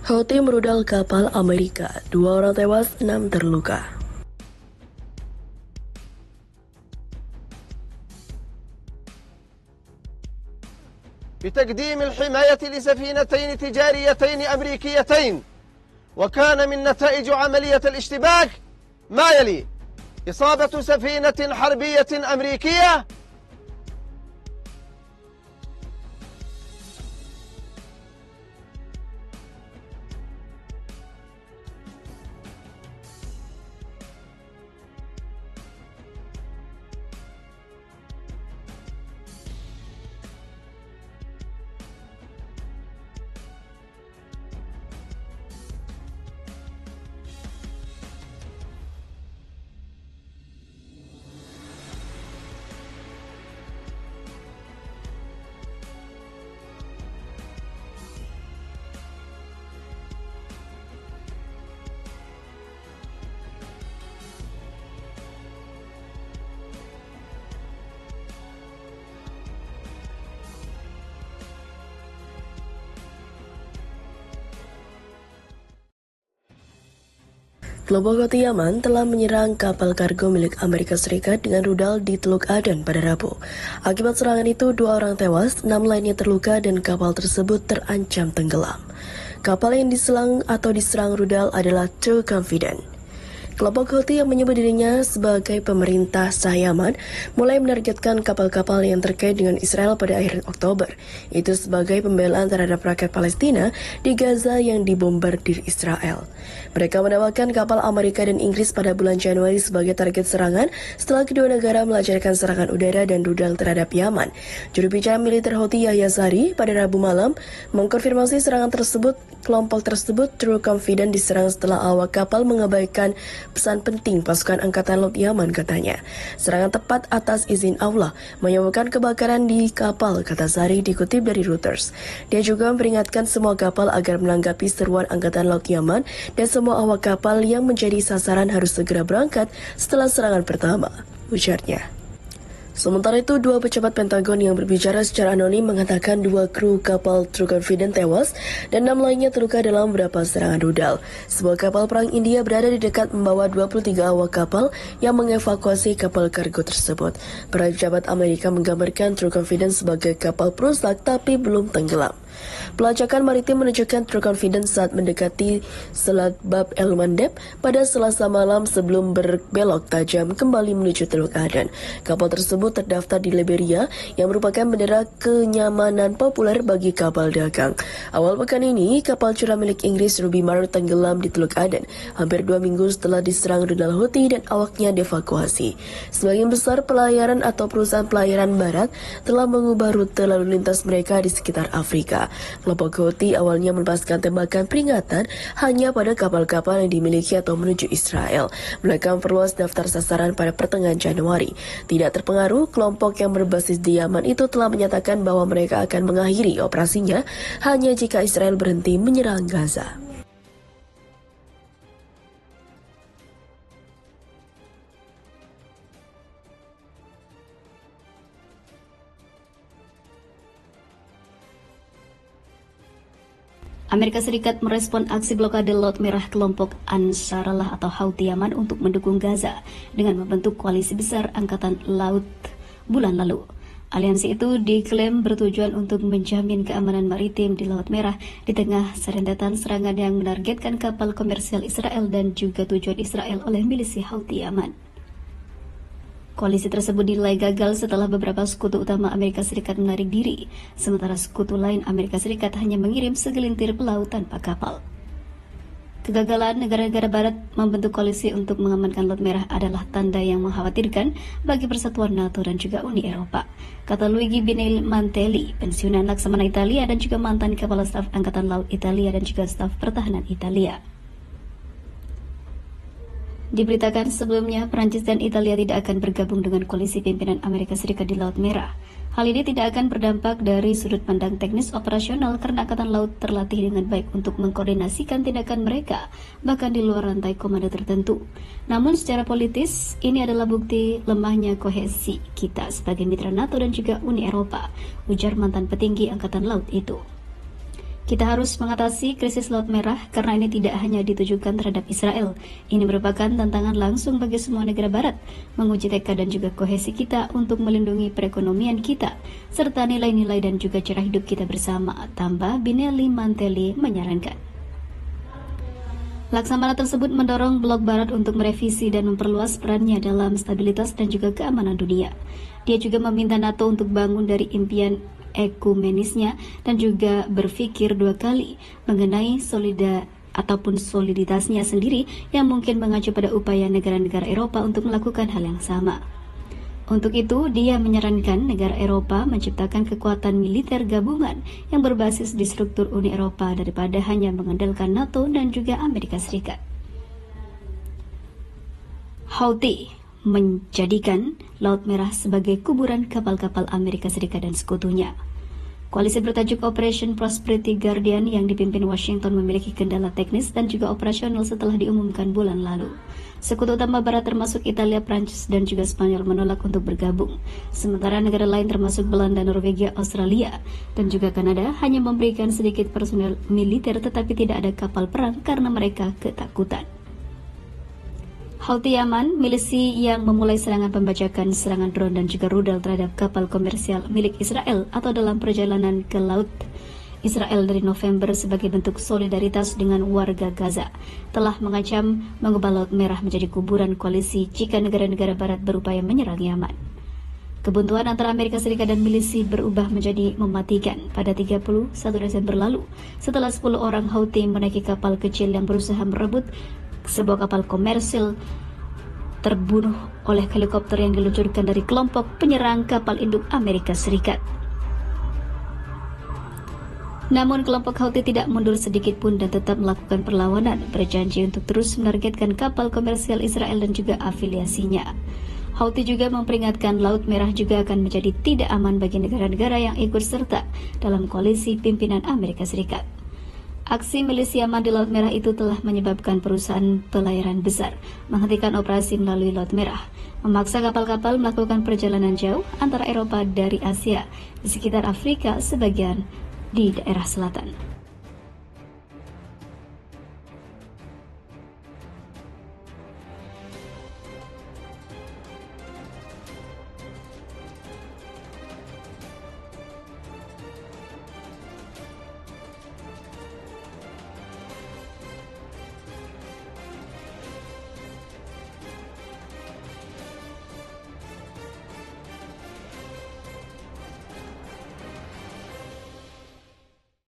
Houthi merudal kapal Amerika, 2 orang tewas, 6 terluka. بتقديم الحماية لسفينتين تجاريتين أمريكيتين، وكان من نتائج عملية الاشتباك ما يلي: إصابة سفينة حربية أمريكية، Kelompok Houthi Yaman telah menyerang kapal kargo milik Amerika Serikat dengan rudal di Teluk Aden pada Rabu. Akibat serangan itu, 2 orang tewas, 6 lainnya terluka dan kapal tersebut terancam tenggelam. Kapal yang diserang rudal adalah True Confidence. Kelompok Houthi yang menyebut dirinya sebagai pemerintah sah Yaman mulai menargetkan kapal-kapal yang terkait dengan Israel pada akhir Oktober. Itu sebagai pembelaan terhadap rakyat Palestina di Gaza yang dibombardir Israel. Mereka menambahkan kapal Amerika dan Inggris pada bulan Januari sebagai target serangan setelah kedua negara melancarkan serangan udara dan rudal terhadap Yaman. Juru bicara militer Houthi Yahya Sari pada Rabu malam mengkonfirmasi serangan tersebut. Kelompok tersebut True Confidence diserang setelah awak kapal mengabaikan pesan penting pasukan Angkatan Laut Yaman, katanya. Serangan tepat atas izin Allah menyebabkan kebakaran di kapal, kata Sari dikutip dari Reuters. Dia juga memperingatkan semua kapal agar menanggapi seruan Angkatan Laut Yaman dan semua awak kapal yang menjadi sasaran harus segera berangkat setelah serangan pertama, ujarnya. Sementara itu, 2 pejabat Pentagon yang berbicara secara anonim mengatakan 2 kru kapal True Confidence tewas dan 6 lainnya terluka dalam beberapa serangan rudal. Sebuah kapal perang India berada di dekat membawa 23 awak kapal yang mengevakuasi kapal kargo tersebut. Para pejabat Amerika menggambarkan True Confidence sebagai kapal perusak tapi belum tenggelam. Pelacakan maritim menunjukkan True Confidence saat mendekati Selat Bab el Mandeb pada Selasa malam sebelum berbelok tajam kembali menuju Teluk Aden. Kapal tersebut terdaftar di Liberia yang merupakan bendera kenyamanan populer bagi kapal dagang. Awal pekan ini, kapal curah milik Inggris Ruby Mar tenggelam di Teluk Aden hampir 2 minggu setelah diserang rudal Houthi dan awaknya dievakuasi. Sebagian besar pelayaran atau perusahaan pelayaran barat telah mengubah rute lalu lintas mereka di sekitar Afrika. Kelompok Houthi awalnya melepaskan tembakan peringatan hanya pada kapal-kapal yang dimiliki atau menuju Israel. Mereka memperluas daftar sasaran pada pertengahan Januari. Tidak terpengaruh, kelompok yang berbasis di Yaman itu telah menyatakan bahwa mereka akan mengakhiri operasinya hanya jika Israel berhenti menyerang Gaza. Amerika Serikat merespon aksi blokade Laut Merah kelompok Ansarallah atau Houthi Yaman untuk mendukung Gaza dengan membentuk koalisi besar Angkatan Laut bulan lalu. Aliansi itu diklaim bertujuan untuk menjamin keamanan maritim di Laut Merah di tengah serentetan serangan yang menargetkan kapal komersial Israel dan juga tujuan Israel oleh milisi Houthi Yaman. Koalisi tersebut dinilai gagal setelah beberapa sekutu utama Amerika Serikat menarik diri, sementara sekutu lain Amerika Serikat hanya mengirim segelintir pelaut tanpa kapal. Kegagalan negara-negara barat membentuk koalisi untuk mengamankan Laut Merah adalah tanda yang mengkhawatirkan bagi persatuan NATO dan juga Uni Eropa, kata Luigi Mantelli, pensiunan Laksamana Italia dan juga mantan Kepala Staf Angkatan Laut Italia dan juga Staf Pertahanan Italia. Diberitakan sebelumnya, Prancis dan Italia tidak akan bergabung dengan koalisi pimpinan Amerika Serikat di Laut Merah. Hal ini tidak akan berdampak dari sudut pandang teknis operasional karena Angkatan Laut terlatih dengan baik untuk mengkoordinasikan tindakan mereka, bahkan di luar rantai komando tertentu. Namun secara politis, ini adalah bukti lemahnya kohesi kita sebagai mitra NATO dan juga Uni Eropa, ujar mantan petinggi Angkatan Laut itu. Kita harus mengatasi krisis Laut Merah karena ini tidak hanya ditujukan terhadap Israel. Ini merupakan tantangan langsung bagi semua negara barat, menguji tekad dan juga kohesi kita untuk melindungi perekonomian kita, serta nilai-nilai dan juga cara hidup kita bersama, tambah Binelli Mantelli menyarankan. Laksamana tersebut mendorong blok barat untuk merevisi dan memperluas perannya dalam stabilitas dan juga keamanan dunia. Dia juga meminta NATO untuk bangun dari impian ekumenisnya dan juga berpikir dua kali mengenai soliditasnya sendiri yang mungkin mengacu pada upaya negara-negara Eropa untuk melakukan hal yang sama. Untuk itu, dia menyarankan negara Eropa menciptakan kekuatan militer gabungan yang berbasis di struktur Uni Eropa daripada hanya mengandalkan NATO dan juga Amerika Serikat. Houthi menjadikan Laut Merah sebagai kuburan kapal-kapal Amerika Serikat dan sekutunya. Koalisi bertajuk Operation Prosperity Guardian yang dipimpin Washington memiliki kendala teknis dan juga operasional setelah diumumkan bulan lalu. Sekutu utama barat termasuk Italia, Prancis, dan juga Spanyol menolak untuk bergabung. Sementara negara lain termasuk Belanda, Norwegia, Australia, dan juga Kanada hanya memberikan sedikit personel militer tetapi tidak ada kapal perang karena mereka ketakutan. Houthi Yaman, milisi yang memulai serangan pembajakan serangan drone dan juga rudal terhadap kapal komersial milik Israel atau dalam perjalanan ke laut Israel dari November sebagai bentuk solidaritas dengan warga Gaza, telah mengancam mengubah Laut Merah menjadi kuburan koalisi jika negara-negara barat berupaya menyerang Yaman. Kebuntuan antara Amerika Serikat dan milisi berubah menjadi mematikan pada 31 Desember lalu setelah 10 orang Houthi menaiki kapal kecil yang berusaha merebut sebuah kapal komersil terbunuh oleh helikopter yang diluncurkan dari kelompok penyerang kapal induk Amerika Serikat. Namun kelompok Houthi tidak mundur sedikit pun dan tetap melakukan perlawanan, berjanji untuk terus menargetkan kapal komersial Israel dan juga afiliasinya. Houthi juga memperingatkan Laut Merah juga akan menjadi tidak aman bagi negara-negara yang ikut serta dalam koalisi pimpinan Amerika Serikat. Aksi milisi Yaman di Laut Merah itu telah menyebabkan perusahaan pelayaran besar menghentikan operasi melalui Laut Merah, memaksa kapal-kapal melakukan perjalanan jauh antara Eropa dari Asia di sekitar Afrika sebagian di daerah selatan.